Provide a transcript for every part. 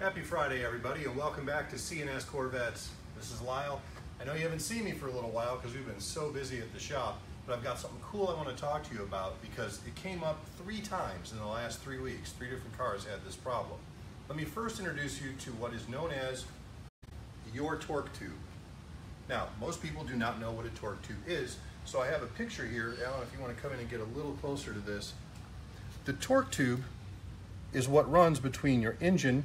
Happy Friday, everybody, and welcome back to C&S Corvettes. This is Lyle. I know you haven't seen me for a little while because we've been so busy at the shop, but I've got something cool I want to talk to you about because it came up 3 times in the last 3 weeks. 3 different cars had this problem. Let me first introduce you to what is known as your torque tube. Now, most people do not know what a torque tube is, so I have a picture here. Alan, if you want to come in and get a little closer to this. The torque tube is what runs between your engine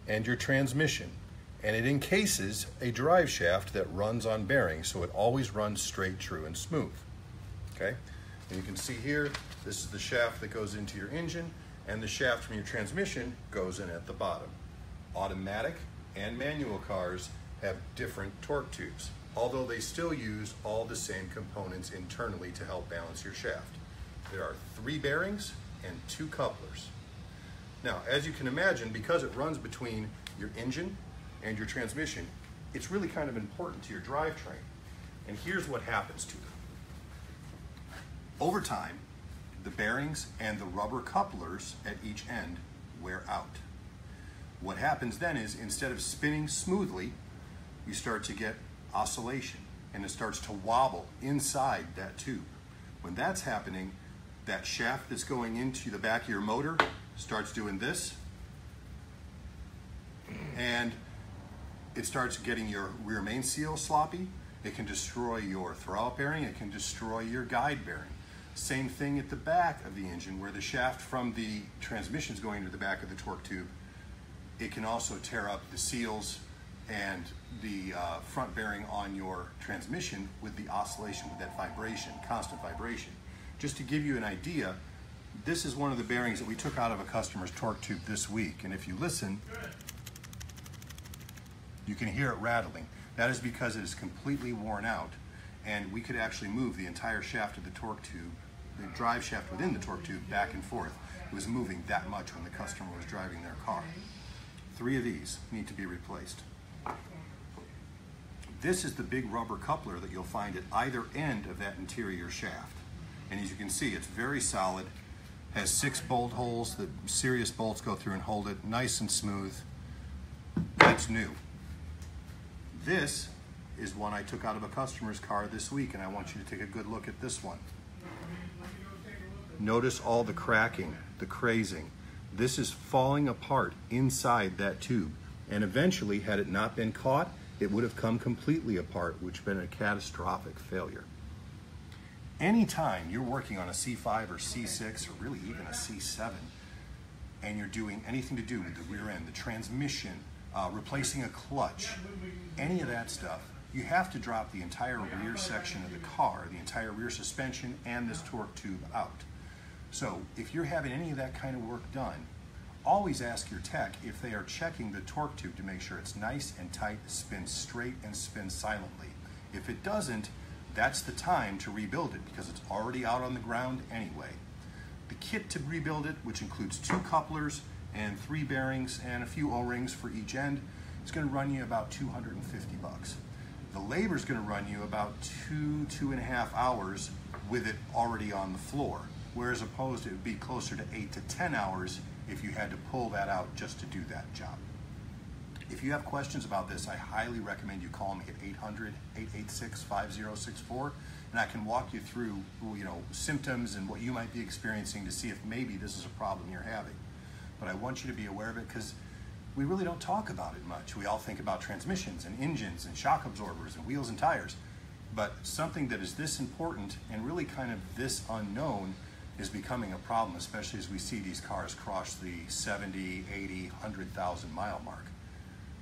and your transmission, and it encases a drive shaft that runs on bearings, so it always runs straight, true, and smooth. Okay, and you can see here, this is the shaft that goes into your engine, and the shaft from your transmission goes in at the bottom. Automatic and manual cars have different torque tubes, although they still use all the same components internally to help balance your shaft. There are 3 bearings and 2 couplers. Now, as you can imagine, because it runs between your engine and your transmission, it's really kind of important to your drivetrain. And here's what happens to them. Over time, the bearings and the rubber couplers at each end wear out. What happens then is, instead of spinning smoothly, you start to get oscillation, and it starts to wobble inside that tube. When that's happening, that shaft that's going into the back of your motor starts doing this, and it starts getting your rear main seal sloppy. It can destroy your throwout bearing. It can destroy your guide bearing. Same thing at the back of the engine, where the shaft from the transmission is going into the back of the torque tube. It can also tear up the seals and the front bearing on your transmission with the oscillation, with that vibration, constant vibration. Just to give you an idea, this is one of the bearings that we took out of a customer's torque tube this week, and if you listen, you can hear it rattling. That is because it is completely worn out, and we could actually move the entire shaft of the torque tube, the drive shaft within the torque tube, back and forth. It was moving that much when the customer was driving their car. 3 of these need to be replaced. This is the big rubber coupler that you'll find at either end of that interior shaft. And as you can see, it's very solid, has 6 bolt holes that serious bolts go through and hold it nice and smooth. That's new. This is one I took out of a customer's car this week, and I want you to take a good look at this one. Notice all the cracking, the crazing. This is falling apart inside that tube, and eventually, had it not been caught, it would have come completely apart, which would have been a catastrophic failure. Anytime you're working on a C5 or C6, or really even a C7, and you're doing anything to do with the rear end, the transmission, replacing a clutch, any of that stuff, you have to drop the entire rear section of the car, the entire rear suspension, and this torque tube out. So if you're having any of that kind of work done, always ask your tech if they are checking the torque tube to make sure it's nice and tight, spins straight, and spins silently. If it doesn't, that's the time to rebuild it, because it's already out on the ground anyway. The kit to rebuild it, which includes 2 couplers and 3 bearings and a few O-rings for each end, is going to run you about $250. The labor is going to run you about 2.5 hours with it already on the floor, whereas opposed it would be closer to 8 to 10 hours if you had to pull that out just to do that job. If you have questions about this, I highly recommend you call me at 800-886-5064, and I can walk you through, symptoms and what you might be experiencing to see if maybe this is a problem you're having. But I want you to be aware of it, because we really don't talk about it much. We all think about transmissions and engines and shock absorbers and wheels and tires, but something that is this important and really kind of this unknown is becoming a problem, especially as we see these cars cross the 70, 80, 100,000 mile mark.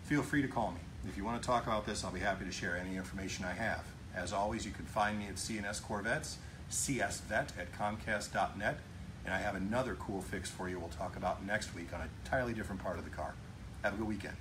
Feel free to call me. If you want to talk about this, I'll be happy to share any information I have. As always, you can find me at C&S Corvettes, csvet@comcast.net, and I have another cool fix for you we'll talk about next week on an entirely different part of the car. Have a good weekend.